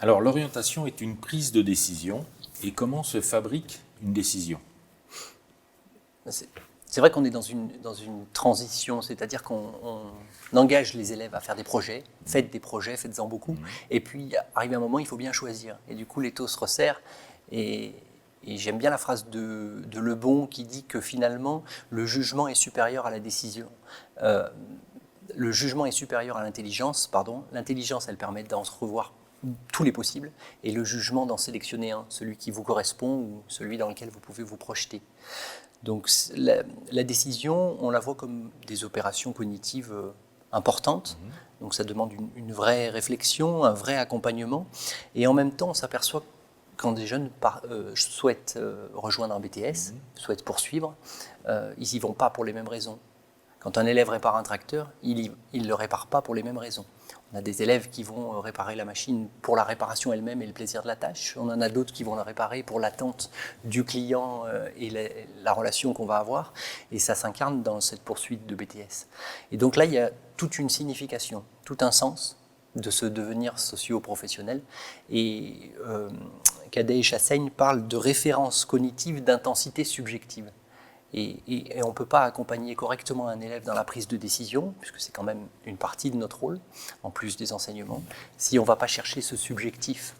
Alors, l'orientation est une prise de décision. Et comment se fabrique une décision? C'est vrai qu'on est dans une transition, c'est-à-dire qu'on engage les élèves à faire des projets, faites-en beaucoup, et puis arrive un moment, il faut bien choisir. Et du coup, l'étau se resserre, et j'aime bien la phrase de Lebon qui dit que finalement, le jugement est supérieur à la décision. Le jugement est supérieur à l'intelligence, l'intelligence, elle permet d'en revoir tous les possibles, et le jugement d'en sélectionner un, celui qui vous correspond ou celui dans lequel vous pouvez vous projeter. Donc la décision, on la voit comme des opérations cognitives importantes. Donc ça demande une vraie réflexion, un vrai accompagnement. Et en même temps, on s'aperçoit que quand des jeunes souhaitent rejoindre un BTS, souhaitent poursuivre, ils n'y vont pas pour les mêmes raisons. Quand un élève répare un tracteur, il ne le répare pas pour les mêmes raisons. On a des élèves qui vont réparer la machine pour la réparation elle-même et le plaisir de la tâche. On en a d'autres qui vont la réparer pour l'attente du client et la relation qu'on va avoir. Et ça s'incarne dans cette poursuite de BTS. Et donc là, il y a toute une signification, tout un sens de ce devenir socio-professionnel. Et Cadet et Chassaigne parlent de référence cognitive d'intensité subjective. Et on ne peut pas accompagner correctement un élève dans la prise de décision, puisque c'est quand même une partie de notre rôle, en plus des enseignements, si on ne va pas chercher ce subjectif